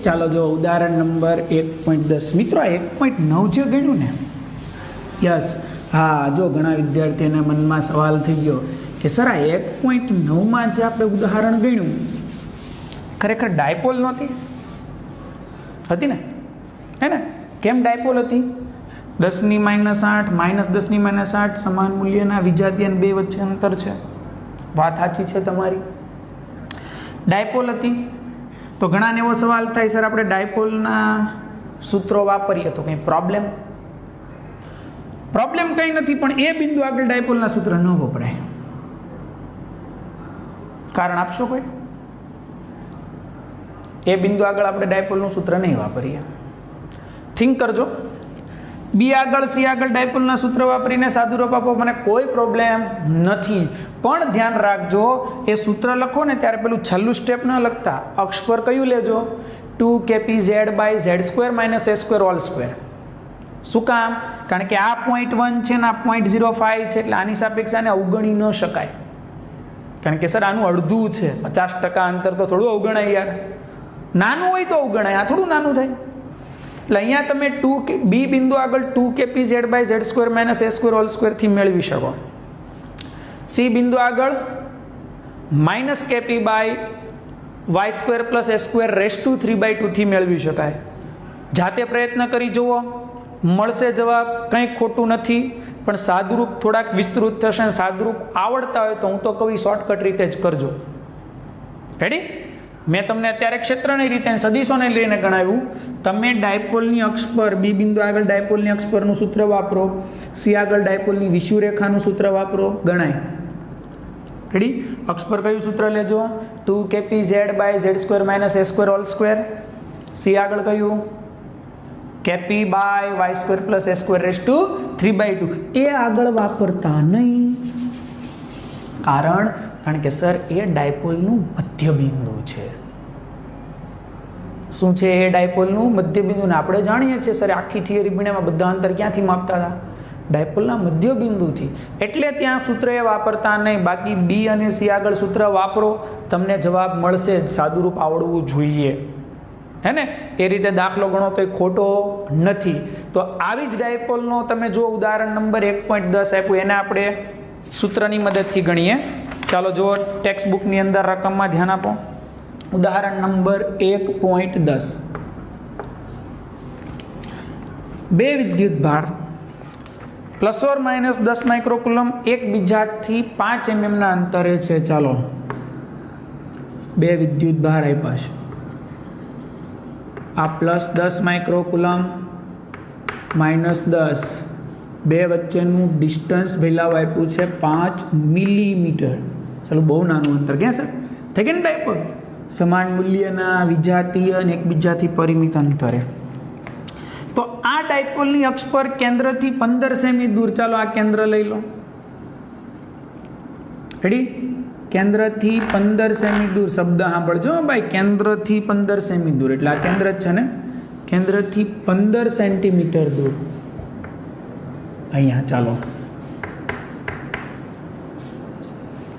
ચાલો જો ઉદાહરણ નંબર 1.10. મિત્રો આ 1.9 જે ગણ્યું ને, યસ, હા, જો ઘણા વિદ્યાર્થીઓના મનમાં સવાલ થઈ ગયો કે સર આ 1.9માં જે આપણે ઉદાહરણ ગણ્યું ખરેખર ડાયપોલ નહોતી? હતી ને? હે ને? કેમ ડાયપોલ હતી? 10⁻8 -10⁻8 સમાન મૂલ્યના વિજાતીય અને બે વચ્ચે અંતર છે. વાત સાચી છે તમારી. ડાયપોલ હતી. તો ઘણાને એવો સવાલ થાય સર આપણે ડાયપોલના સૂત્રો વાપરીએ તો કંઈ પ્રોબ્લેમ કંઈ નથી, પણ એ બિંદુ આગળ ડાયપોલના સૂત્ર ન વપરાય. કારણ આપશો કોઈ? એ બિંદુ આગળ આપણે ડાયપોલનું સૂત્ર નહીં વાપરીએ. થિંક કરજો. બી આગળ સી આગળ ડાયપોલના સૂત્ર વાપરીને સાદુરૂપ આપો, મને કોઈ પ્રોબ્લેમ નથી. પણ ધ્યાન રાખજો એ સૂત્ર લખો ને ત્યારે પેલું છેલ્લું સ્ટેપ ન લખતા. અક્ષ પર કયું લેજો? 2kpz/z² - a²². શું કામ? કારણ કે આ 0.1 છે ને આ 0.05 છે, એટલે આની સાપેક્ષે આને અવગણી ન શકાય. કારણ કે સર આનું અડધું છે, 50% અંતર તો થોડું અવગણાય યાર. નાનું હોય તો અવગણાય, આ થોડું નાનું થાય. એટલે અહીંયા તમે બી બિંદુ આગળ 2kpz/z² - a² થી મેળવી શકો. સી બિંદુ આગળ -kp/y² + a²3/2 થી મેળવી શકાય. જાતે પ્રયત્ન કરી જુઓ, મળશે જવાબ. કંઈ ખોટું નથી, પણ સાદુરૂપ થોડાક વિસ્તૃત થશે. સાદુરૂપ આવડતા હોય તો હું તો કહું શોર્ટકટ રીતે જ કરજો. રેડી? મેં તમને અત્યારે ક્ષેત્રની રીતે સદીશોને લઈને ગણાવ્યું. તમે ડાયપોલની અક્ષ પર બી બિંદુ આગળ ડાયપોલની અક્ષ પરનું સૂત્ર વાપરો, સી આગળ ડાયપોલની વિષુવરેખાનું સૂત્ર વાપરો, ગણાય. રેડી? અક્ષ પર કયું સૂત્ર લેજો? 2kpz/z² - a². સી આગળ કયું? kp/y² + a²3/2. એ આગળ વાપરતા નહીં. કારણ કે સર એ ડાયપોલનું મધ્ય બિંદુ છે. શું છે એ ડાયપોલનું મધ્ય બિંદુ? ને આપણે જાણીએ છીએ સર આખી થિયરી ભણ્યામાં બધા અંતર ક્યાંથી માપતા હતા? ડાયપોલના મધ્ય બિંદુથી. એટલે ત્યાં સૂત્ર એ વાપરતા નહીં. બાકી બી અને સી આગળ સૂત્ર વાપરો, તમને જવાબ મળશે. સાદુરૂપ આવડવું જોઈએ, હે ને? એ રીતે દાખલો ગણો તો ખોટો નથી. તો આવી જ ડાયપોલનો તમે જો ઉદાહરણ નંબર 1.10 આપ્યું, એને આપણે સૂત્રની મદદથી ગણીએ. ચાલો જુઓ, ટેક્સ્ટ બુકની અંદર રકમમાં ધ્યાન આપો. ઉદાહરણ નંબર 1.10. બે વિદ્યુત ભાર ±10 માઇક્રોકુલમ એકબીજાથી 5 mm ના અંતરે છે. ચાલો, બે વિદ્યુત ભાર આપ્યા છે. આ +10 માઇક્રોકુલમ -10, બે વચ્ચેનું ડિસ્ટન્સ ભેલાવ આપ્યું છે 5 મિલીમીટર. ચાલો, બહુ નાનું અંતર ક્યાં સર થઈ ગયા ને ડાયપોલ? સમાન મૂલ્યના વિજાતીય અને એકબીજાથી પરિમિત અંતરે. તો આ ડાયપોલની અક્ષ પર કેન્દ્રથી 15 સેમી દૂર, ચાલો આ કેન્દ્ર લઈ લો. રેડી? કેન્દ્રથી 15 સેમી દૂર. શબ્દ સાંભળજો ભાઈ, કેન્દ્રથી 15 સેમી દૂર એટલે આ કેન્દ્ર જ છે ને. કેન્દ્રથી 15 સેન્ટીમીટર દૂર અહીંયા. ચાલો,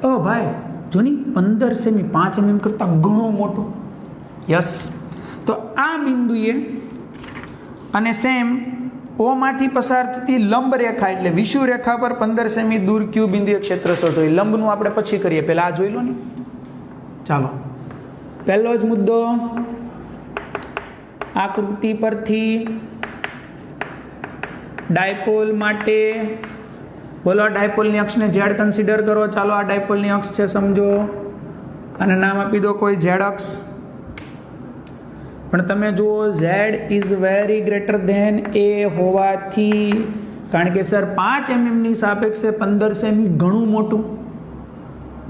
ઓ ભાઈ જોની 15 સેમી 5 mm કરતાં ઘણું મોટું. યસ. તો આ બિંદુએ અને સેમ ઓ માંથી પસાર થતી લંબ રેખા એટલે વિષુવ રેખા પર 15 સેમી દૂર ક્યુ બિંદુએ ક્ષેત્ર શોધો. લંબનું આપણે પછી કરીએ, પહેલા આ જોઈ લો ને. ચાલો, પહેલો જ મુદ્દો, આકૃતિ પરથી ડાયપોલ માટે બોલો, ડાયપોલની અક્ષને ઝેડ કન્સિડર કરો. ચાલો, આ ડાયપોલની અક્ષ છે સમજો, અને નામ આપી દો કોઈ ઝેડ અક્ષ. પણ તમે જુઓ, Z is very greater than A હોવાથી, કારણ કે સર 5 mm ની સાપેક્ષે 15 સેમી ઘણું મોટું.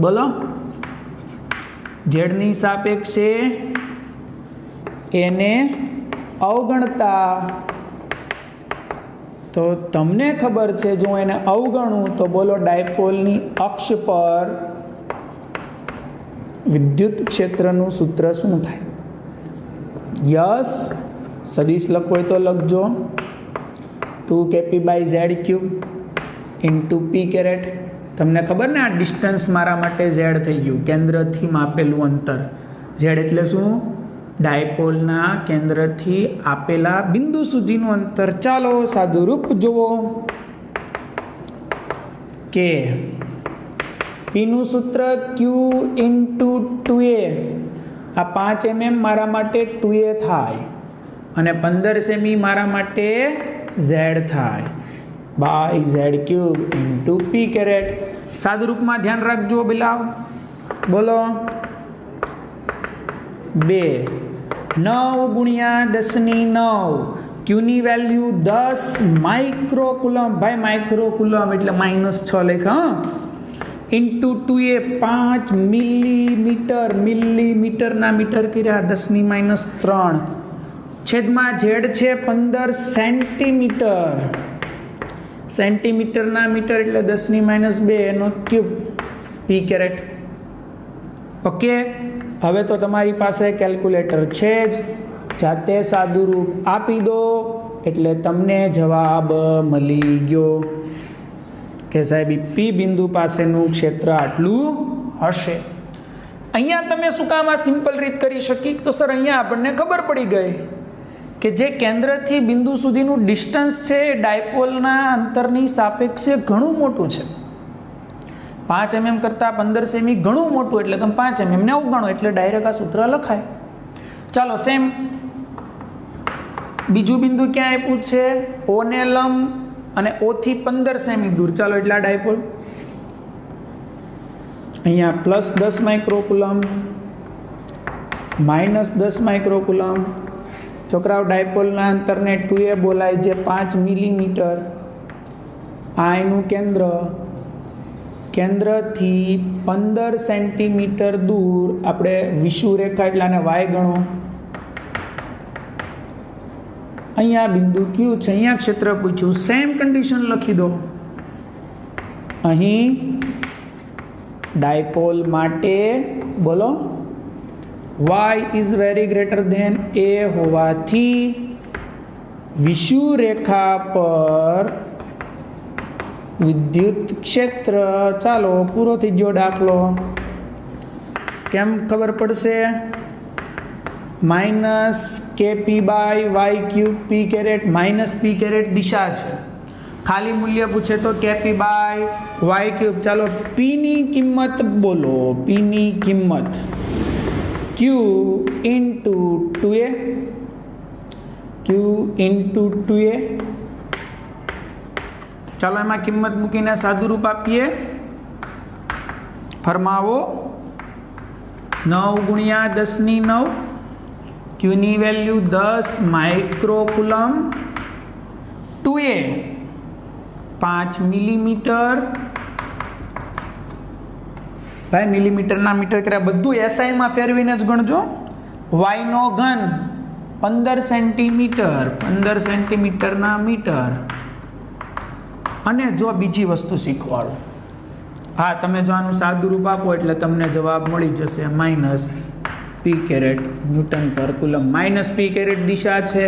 બોલો, ઝેડની સાપેક્ષે એને અવગણતા, તો તમને ખબર છે જો એને અવગણું તો બોલો ડાયપોલની અક્ષ પર વિદ્યુત ક્ષેત્રનું સૂત્ર શું થાય? યસ, સદીશ લખો હોય તો લખજો. 2kp/z³ × p². તમને ખબર ને, આ ડિસ્ટન્સ મારા માટે ઝેડ થઈ ગયું, કેન્દ્રથી માપેલું અંતર. ઝેડ એટલે શું? ડાયપોલના કેન્દ્રથી આપેલા બિંદુ સુધીનું અંતર. ચાલો સાદુરૂપ જુઓ કે પીનું સૂત્ર q × 2a. આ 5 mm મારા માટે 2a થાય અને 15 સેમી મારા માટે z થાય /z³ × p². સાદુરૂપમાં ધ્યાન રાખજો બિલાવ. બોલો, 2 9 × 10⁹ ક્યુની વેલ્યુ 10 માઇક્રોકુલમ. ભાઈ માઇક્રોકુલમ એટલે -6 લેખા. × 2a 5 મિલીમીટર. મિલીમીટરના મીટર કર્યા 10⁻³ છેદમાં ઝેડ છે 15 સેન્ટીમીટર. સેન્ટીમીટરના મીટર એટલે 10⁻², એનો ક્યુબ p². ઓકે, હવે તો તમારી પાસે કેલ્ક્યુલેટર છે જ, જાતે સાદુરૂપ આપી દો એટલે તમને જવાબ મળી ગયો કે સાહેબ પી બિંદુ પાસેનું ક્ષેત્ર આટલું હશે. અહીંયા તમે શું કામ આ સિમ્પલ રીત કરી શકી? તો સર અહીંયા આપણને ખબર પડી ગઈ કે જે કેન્દ્રથી બિંદુ સુધીનું ડિસ્ટન્સ છે એ ડાયપોલના અંતરની સાપેક્ષે ઘણું મોટું છે. 5 mm કરતાં 15 સેમી ઘણું મોટું, એટલે તમે 5 mm ને અવગણો એટલે ડાયરેક્ટ આ સૂત્ર લખાય. ચાલો, સેમ બીજું બિંદુ ક્યાં આપ્યું છે? ઓ ને લંબ અને ઓ થી 15 સેમી દૂર. ચાલો, એટલે આ ડાયપોલ અહીંયા +10 માઇક્રોકુલમ -10 માઇક્રોકુલમ. છોકરાઓ ડાયપોલના અંતરને 2a બોલાય જે 5 મિલીમીટર. આ એનું કેન્દ્રથી 15 સેન્ટીમીટર દૂર આપણે વિષુવરેખા એટલે આને y ગણો. અહીંયા બિંદુ Q છે, અહીંયા ક્ષેત્ર પૂછ્યું, સેમ કન્ડિશન લખી દો. અહીં ડાયપોલ માટે બોલો y is very greater than a હોવાથી વિષુવરેખા પર વિદ્યુત ક્ષેત્ર, ચાલો પૂરો થઈ ગયો દાખલો. કેમ ખબર પડશે? -kp/y³ p caret -p caret દિશા છે. ખાલી મૂલ્ય પૂછે તો kp/y³. ચાલો p ની કિંમત બોલો. p ની કિંમત q × 2a. q × 2a. ચાલો એમાં કિંમત મૂકીને સાદું રૂપ આપીએ. ફરમાવો. 9 × 10⁹. q ની વેલ્યુ 10 માઇક્રોકુલમ. 2a 5 millimetre. ભાઈ મિલીમીટરના મીટર કર્યા, બધું એસઆઈમાં ફેરવીને જ ગણજો. y નો ઘન 15 સેન્ટીમીટર. 15 સેન્ટીમીટરના મીટર. અને જો બીજી વસ્તુ શીખવાડો. હા, તમે જો આનું સાદું રૂપ આપો એટલે તમને જવાબ મળી જશે. -p કેરેટ ન્યૂટન પર કુલમ. -p કેરેટ દિશા છે,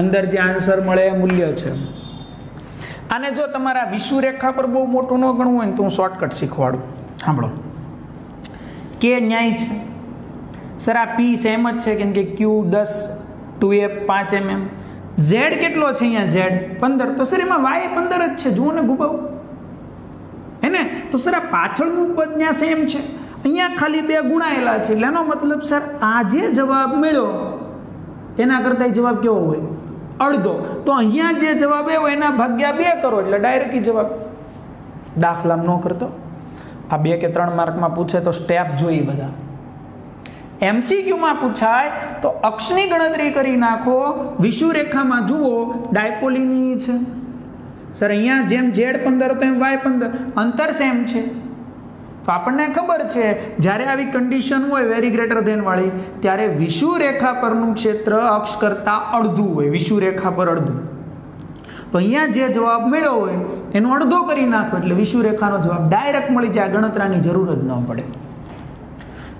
અંદર જે આન્સર મળે એ મૂલ્ય છે. આને જો તમારા વિષુવરેખા પર બહુ મોટું ન ગણવું હોય ને તો હું શોર્ટકટ શીખવાડું. સાંભળો. કે ન્યાય છે સર, આ p સેમ જ છે કેમ કે q 10, 2a 5 mm. z કેટલો છે અહીંયા? z 15. તો સર એમાં y 15 જ છે. જુઓ ને ગુબાવ હે ને. તો સર આ પાછળનું પદ ત્યાં સેમ છે, અહીંયા ખાલી 2 ગુણાયેલા છે. એટલે એનો મતલબ સર આ જે જવાબ મળ્યો એના કરતાં જવાબ કેવો હોય? અડધો. તો અહીંયા જે જવાબ આવ્યો એના ભાગ્યા 2 કરો એટલે ડાયરેક્ટ જવાબ. દાખલામાં ન કરતો. આ 2 કે 3 માર્કમાં પૂછે તો સ્ટેપ જોઈ બધા. MCQમાં પૂછાય તો અક્ષની ગણતરી કરી નાખો. વિષુવરેખામાં જુઓ ડાયપોલીની છે સર, અહીંયા જેમ z 15 તેમ y 15, અંતર સેમ છે. તો આપણને ખબર છે જ્યારે આવી કન્ડિશન હોય વેરી ગ્રેટર ધેન વાળી, ત્યારે વિષુવરેખા પરનું ક્ષેત્ર અક્ષ કરતાં અડધું હોય. વિષુવરેખા પર અડધું. તો અહીંયા જે જવાબ મળ્યો હોય એનો અડધો કરી નાખો એટલે વિષુવરેખાનો જવાબ ડાયરેક્ટ મળી જાય. ગણતરીની જરૂર જ ન પડે.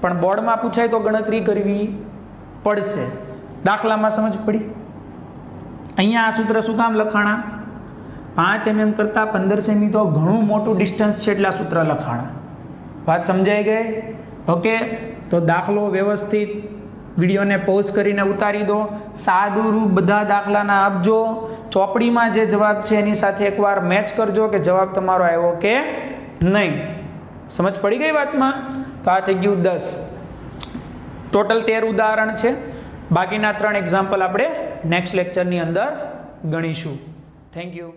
પણ બોર્ડમાં પૂછાય તો ગણતરી કરવી પડશે. દાખલામાં સમજ પડી? અહીંયા આ સૂત્ર શું કામ લખાણા? 5 mm કરતાં 15 સેમી તો ઘણું મોટું ડિસ્ટન્સ છે એટલે આ સૂત્ર લખાણા. વાત સમજાઈ ગઈ? ઓકે. તો દાખલો વ્યવસ્થિત વિડીયોને પોઝ કરીને ઉતારી દો. સાદું રૂપ બધા દાખલાના આપજો. ચોપડીમાં જે જવાબ છે એની સાથે એકવાર મેચ કરજો કે જવાબ તમારો આવ્યો કે નહીં. સમજ પડી ગઈ વાતમાં? તો આ થઈ ગયું 10. ટોટલ 13 ઉદાહરણ છે. બાકીના 3 એક્ઝામ્પલ આપણે નેક્સ્ટ લેક્ચરની અંદર ગણીશું. Thank you.